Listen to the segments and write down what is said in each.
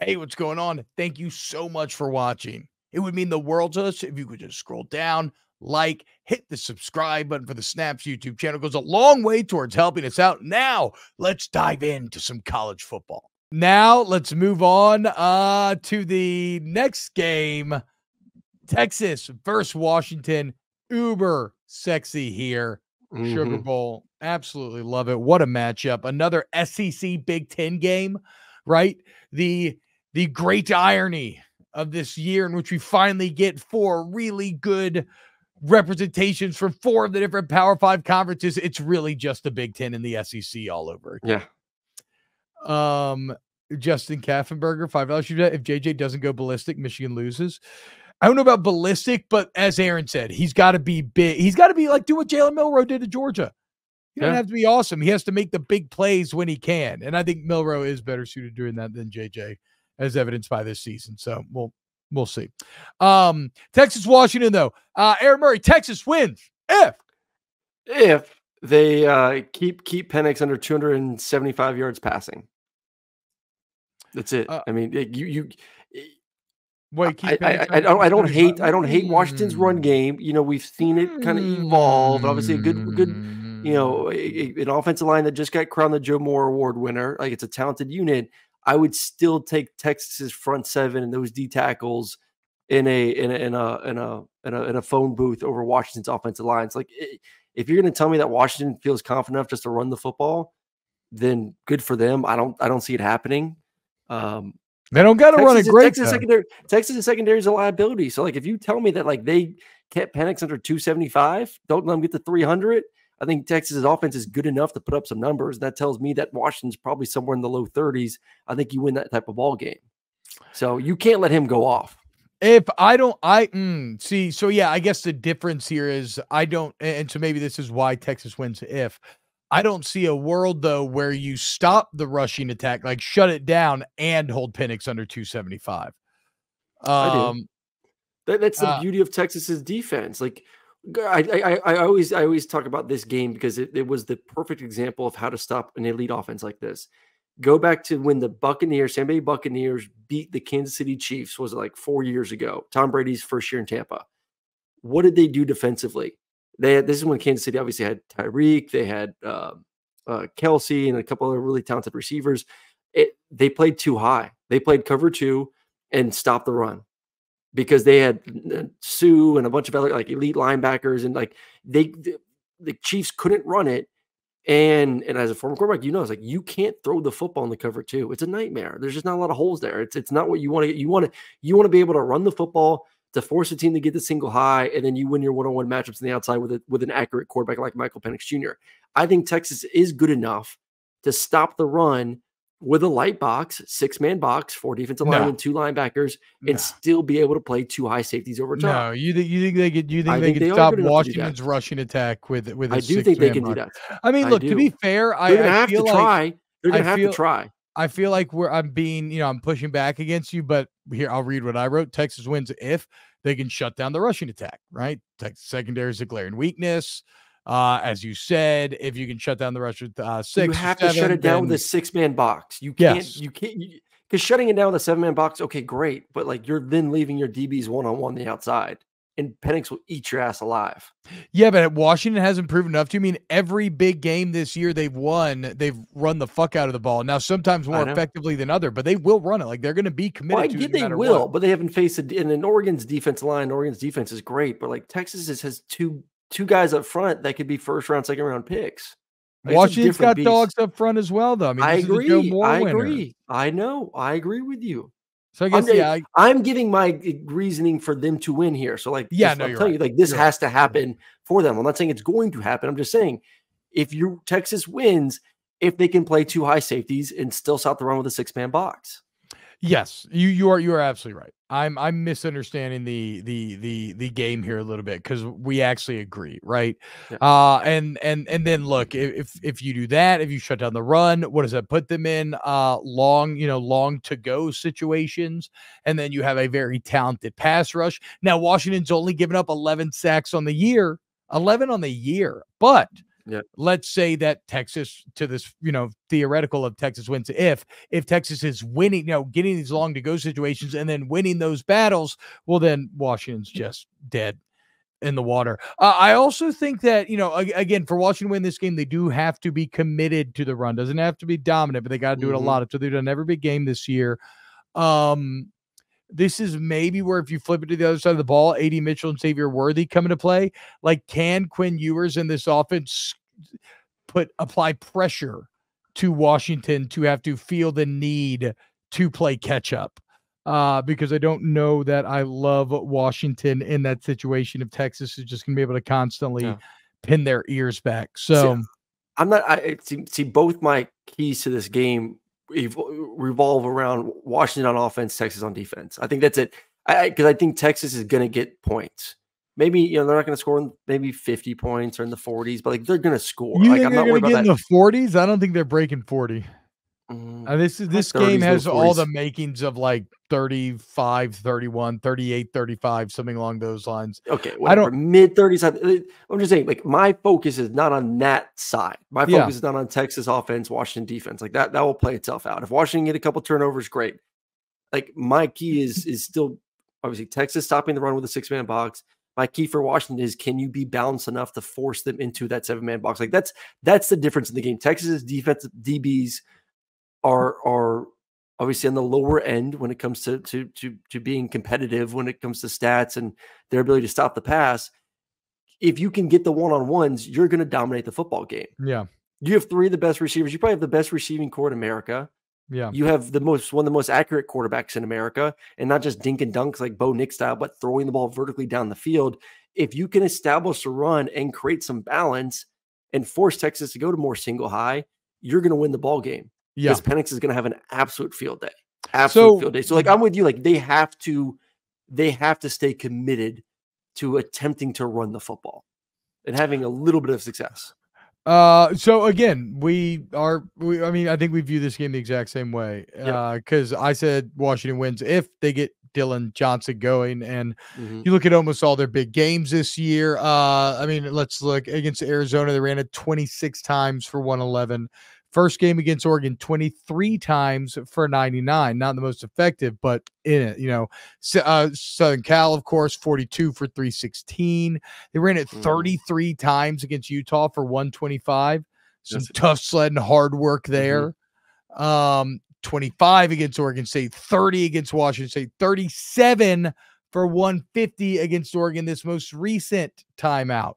Hey, what's going on? Thank you so much for watching. It would mean the world to us if you could just scroll down, like, hit the subscribe button for the Snaps YouTube channel. It goes a long way towards helping us out. Now, let's dive into some college football. Now, let's move on to the next game. Texas versus Washington. Uber sexy here. Sugar Bowl. Absolutely love it. What a matchup. Another SEC Big Ten game, right? The great irony of this year in which we finally get four really good representations from four of the different Power 5 conferences. It's really just the Big Ten and the SEC all over again. Yeah. Justin Kaffenberger, $5 if JJ doesn't go ballistic, Michigan loses. I don't know about ballistic, but as Aaron said, he's got to be big. He's got to be like do what Jalen Milroe did to Georgia. He doesn't have to be awesome. He has to make the big plays when he can. And I think Milroe is better suited doing that than JJ, as evidenced by this season. So we'll see. Texas, Washington, though. Aaron Murray, Texas wins if they keep Penix under 275 yards passing. That's it. I mean, I don't hate Washington's run game. You know, we've seen it kind of evolve. Obviously, a good, you know, an offensive line that just got crowned the Joe Moore Award winner. Like, it's a talented unit. I would still take Texas's front seven and those D tackles in a phone booth over Washington's offensive lines. Like, if you're going to tell me that Washington feels confident enough just to run the football, then good for them. I don't see it happening. They don't got to run a great Texas secondary is a liability. So, like, if you tell me that like they kept Penix under 275, don't let them get to 300. I think Texas's offense is good enough to put up some numbers. That tells me that Washington's probably somewhere in the low 30s. I think you win that type of ball game. So you can't let him go off. If I don't, see. So yeah, I guess the difference here is I don't, and so maybe this is why Texas wins. If I don't see a world, though, where you stop the rushing attack, like shut it down and hold Penix under 275. I do. That's the beauty of Texas's defense. Like, I always talk about this game because it was the perfect example of how to stop an elite offense like this. Go back to when the San Bay Buccaneers beat the Kansas City Chiefs, was it like 4 years ago? Tom Brady's first year in Tampa. What did they do defensively? This is when Kansas City obviously had Tyreek, they had Kelsey, and a couple other really talented receivers. They played too high. They played cover 2 and stopped the run because they had Sue and a bunch of other like elite linebackers, and like the Chiefs couldn't run it. And as a former quarterback, you know, it's like you can't throw the football in the cover 2. It's a nightmare. There's just not a lot of holes there. It's not what you want to get. You want to be able to run the football to force a team to get the single high, and then you win your one-on-one matchups on the outside with an accurate quarterback like Michael Penix Jr. I think Texas is good enough to stop the run with a light box, 6-man box, 4 defensive linemen, 2 linebackers, and still be able to play 2 high safeties over top. No, you think they could stop Washington's rushing attack with a I do think they can do that. I mean, look, to be fair, they're gonna have to try. They're gonna have to try. I feel like I'm being, I'm pushing back against you, but here I'll read what I wrote. Texas wins if they can shut down the rushing attack, right? Texas secondary is a glaring weakness. As you said, if you can shut down the rush with 6, you have to shut it down with a 6-man box. You can't, because shutting it down with a 7-man box, okay, great, but like you're then leaving your DBs one-on-one the outside, and Penix will eat your ass alive. Yeah, but Washington hasn't proven enough to. I mean, every big game this year they've won, they've run the fuck out of the ball. Now, sometimes more effectively than other, but they will run it. Like, they're going to be committed to it no matter what. But they haven't faced it. And in Oregon's defense line, Oregon's defense is great, but like Texas has two guys up front that could be first-round, second-round picks. Like, Washington's got dogs up front as well, though. I mean, I agree. I know. I agree with you. So I guess I'm giving my reasoning for them to win here. So like, I'm telling you, like this has to happen for them. I'm not saying it's going to happen. I'm just saying if Texas wins, if they can play 2 high safeties and still stop the run with a 6-man box. Yes, you are absolutely right. I'm misunderstanding the game here a little bit because we actually agree, right? Yeah. And then look, if you do that, if you shut down the run, what does that put them in? Long to go situations, and then you have a very talented pass rush. Now Washington's only given up 11 sacks on the year, 11 on the year, but Yeah. let's say that Texas, to this, theoretical of Texas wins, if Texas is winning, getting these long to go situations and then winning those battles, well, then Washington's just dead in the water. I also think that, again, for Washington to win this game, they do have to be committed to the run. Doesn't have to be dominant, but they got to do it a lot. So they've done every big game this year. This is maybe where, if you flip it to the other side of the ball, A.D. Mitchell and Xavier Worthy come into play. Like, can Quinn Ewers in this offense apply pressure to Washington to have to feel the need to play catch up? Because I don't know that I love Washington in that situation if Texas is just going to be able to constantly pin their ears back. So I see both my keys to this game revolve around Washington on offense, Texas on defense. I think that's it. Because I think Texas is going to get points. Maybe, they're not going to score maybe 50 points or in the 40s, but they're going to score. You think I'm not worried about that. In the 40s? I don't think they're breaking 40. This game has all the makings of like 35, 31, 38, 35, something along those lines. Okay, whatever. Mid 30s. I'm just saying, like, my focus is not on that side. My focus is not on Texas offense, Washington defense. Like, that will play itself out. If Washington get a couple turnovers, great. Like, my key is still obviously Texas stopping the run with a 6-man box. My key for Washington is, can you be balanced enough to force them into that 7-man box? Like, that's the difference in the game. Texas's defensive DBs are obviously on the lower end when it comes to being competitive, when it comes to stats and their ability to stop the pass. If you can get the one-on-ones, you're going to dominate the football game. Yeah. You have 3 of the best receivers. You probably have the best receiving core in America. Yeah. You have one of the most accurate quarterbacks in America, and not just dink and dunks like Bo Nix style, but throwing the ball vertically down the field. If you can establish a run and create some balance and force Texas to go to more single high, you're going to win the ball game. Yeah. Because Penix is going to have an absolute field day. Field day. So, like, I'm with you. Like, they have to stay committed to attempting to run the football and having a little bit of success. So again, I think we view this game the exact same way. Because I said Washington wins if they get Dylan Johnson going, and you look at almost all their big games this year. Let's look against Arizona. They ran it 26 times for 111. First game against Oregon, 23 times for 99. Not the most effective, but in it, Southern Cal, of course, 42 for 316. They ran it 33 times against Utah for 125. Some tough sledding, hard work there. 25 against Oregon State, 30 against Washington State, 37 for 150 against Oregon this most recent timeout.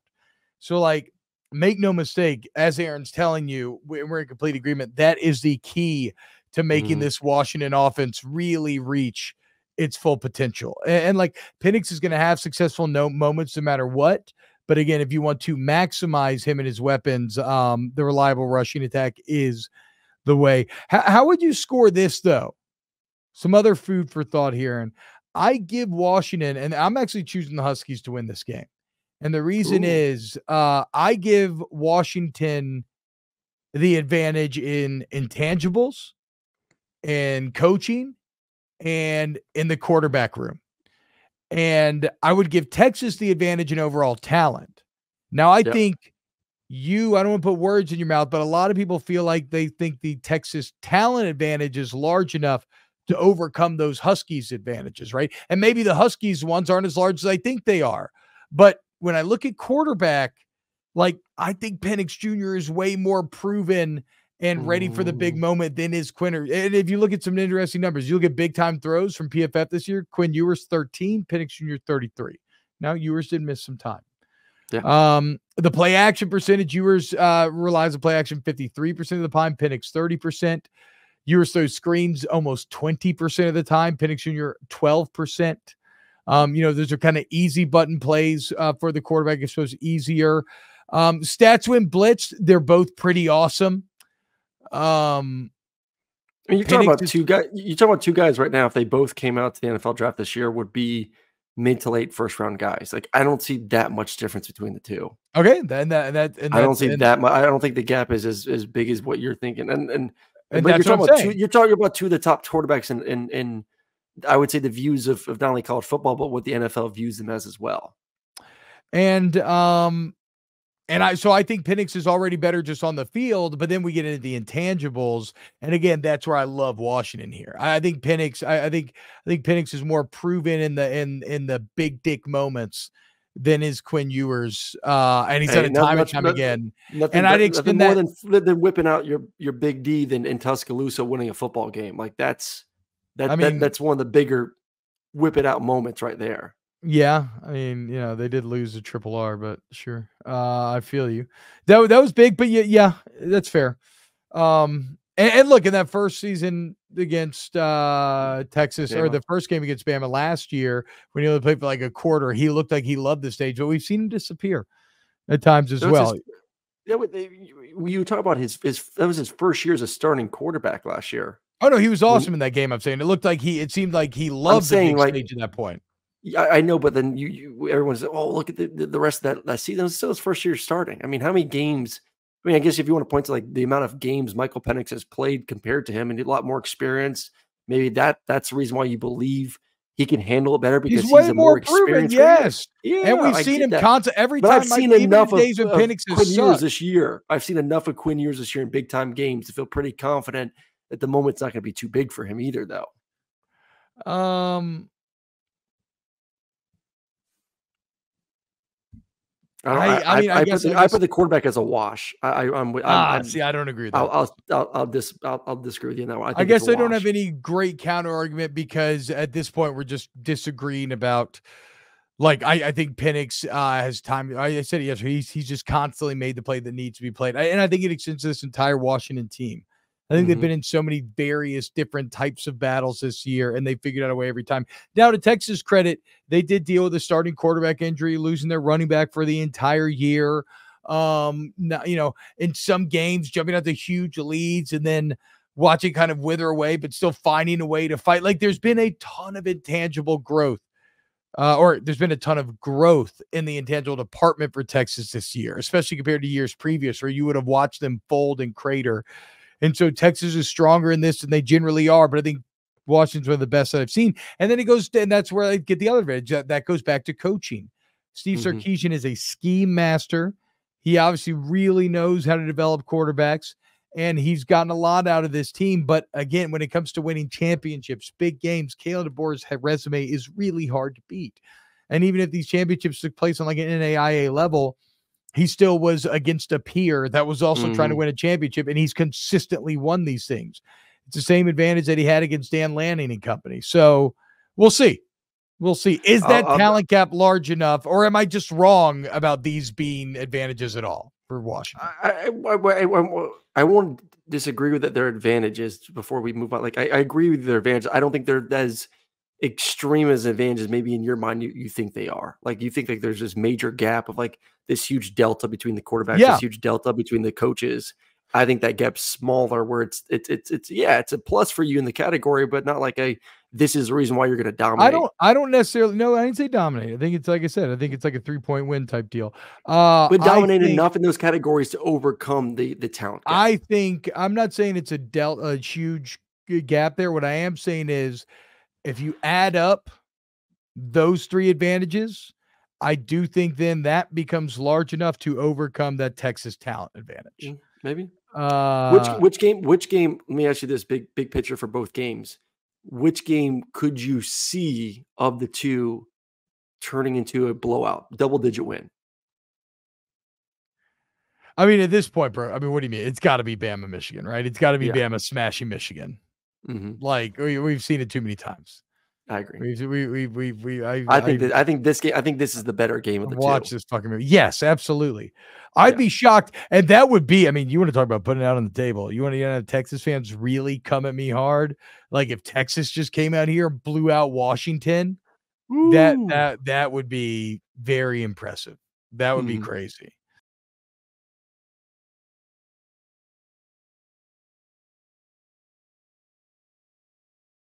So, like, make no mistake, as Aaron's telling you, we're in complete agreement. That is the key to making this Washington offense really reach its full potential. And like, Penix is going to have successful moments no matter what. But again, if you want to maximize him and his weapons, the reliable rushing attack is the way. How would you score this, though? Some other food for thought here. And I give Washington, and I'm actually choosing the Huskies to win this game. And the reason is I give Washington the advantage in intangibles and coaching and in the quarterback room. And I would give Texas the advantage in overall talent. Now, I think I don't want to put words in your mouth, but a lot of people feel like they think the Texas talent advantage is large enough to overcome those Huskies advantages, right? And maybe the Huskies ones aren't as large as I think they are. But when I look at quarterback, like, I think Penix Jr. is way more proven and ready for the big moment than is Quinn. And if you look at some interesting numbers, you look at big time throws from PFF this year. Quinn Ewers 13, Penix Jr. 33. Now Ewers did miss some time. Yeah. The play action percentage, Ewers relies on play action 53% of the time, Penix 30%. Ewers throws screens almost 20% of the time, Penix Jr. 12%. Those are kind of easy button plays for the quarterback. I suppose easier. Stats when blitzed, they're both pretty awesome. You're talking about two guys. You're talking about 2 guys right now. If they both came out to the NFL draft this year, would be mid to late first round guys. Like, I don't see that much difference between the two. Okay, I don't see that much. I don't think the gap is as big as what you're thinking. And that's what I'm saying. You're talking about 2 of the top quarterbacks in I would say the views of not only college football, but what the NFL views them as well. And So I think Penix is already better just on the field, but then we get into the intangibles, and again, that's where I love Washington here. I think Penix, I think Penix is more proven in the big dick moments than is Quinn Ewers, and he's done it time and time again. Nothing, I'd nothing extend more that than whipping out your big D than in Tuscaloosa winning a football game. Like that's one of the bigger whip it out moments right there. Yeah, I mean, they did lose to Triple R, but sure. I feel you. That was big, but yeah, that's fair. And look, in that first season against Texas, Bama. or the first game against Bama last year, when he only played for like a quarter, he looked like he loved the stage, but we've seen him disappear at times as well. You talk about that was his first year as a starting quarterback last year. Oh no, he was awesome in that game. I'm saying it looked like it seemed like he loved the big stage at that point. Yeah, I know, but then everyone says, "Oh, look at the rest of that season." It was still his first year starting. I mean, how many games? I mean, I guess if you want to point to like the amount of games Michael Penix has played compared to him, and a lot more experience, maybe that's the reason why you believe he can handle it better because he's a more experienced. Yes, and we've seen him constant every time. I've seen enough of Penix Quinn Ewers this year. I've seen enough of Quinn Ewers this year in big time games to feel pretty confident that the moment's not going to be too big for him either, though. I put the quarterback as a wash. I don't agree with that. I'll disagree with you on that one. I guess I don't have any great counter argument because at this point we're just disagreeing about. Like I think Penix has time. I said it yesterday. He's just constantly made the play that needs to be played, and I think it extends to this entire Washington team. I think they've been in so many various different types of battles this year, and they figured out a way every time. Now, to Texas' credit, they did deal with a starting quarterback injury, losing their running back for the entire year. Now, in some games, jumping out to huge leads and then watching kind of wither away, but still finding a way to fight. Like there's been a ton of intangible growth. Or there's been a ton of growth in the intangible department for Texas this year, especially compared to years previous, where you would have watched them fold and crater. And so Texas is stronger in this than they generally are, but I think Washington's one of the best that I've seen. And then and that's where I get the other advantage. That goes back to coaching. Steve Sarkisian is a scheme master. He obviously really knows how to develop quarterbacks, and he's gotten a lot out of this team. But again, when it comes to winning championships, big games, Kalen DeBoer's resume is really hard to beat. And even if these championships took place on like an NAIA level, he still was against a peer that was also trying to win a championship, and he's consistently won these things. It's the same advantage that he had against Dan Lanning and company. So we'll see. We'll see. Is that talent gap large enough, or am I just wrong about these being advantages at all for Washington? I won't disagree with that. Their advantages before we move on. Like I agree with their advantage. I don't think they're as extreme as advantages maybe in your mind you think they are. Like you think like there's this major gap of like this huge delta between the quarterbacks, this huge delta between the coaches. I think that gap's smaller where it's a plus for you in the category, but not like this is the reason why you're going to dominate. I don't necessarily, no, I didn't say dominate. I think it's like I said, I think it's like a 3-point win type deal. But dominate enough in those categories to overcome the talent gap. I'm not saying it's a huge gap there. What I am saying is if you add up those three advantages, I do think then that becomes large enough to overcome that Texas talent advantage. Maybe. Which game? Let me ask you this big picture for both games. Which game could you see of the two turning into a blowout, double-digit win? I mean, at this point, bro, I mean, what do you mean? It's got to be Bama, Michigan, right? It's got to be Bama smashing Michigan. Like we've seen it too many times. I agree. I think this is the better game of the two. Watch this fucking movie. Yes, absolutely. I'd be shocked, and that would be. I mean, you want to talk about putting it out on the table? You want to have Texas fans really come at me hard? Like if Texas just came out here and blew out Washington, that would be very impressive. That would be crazy.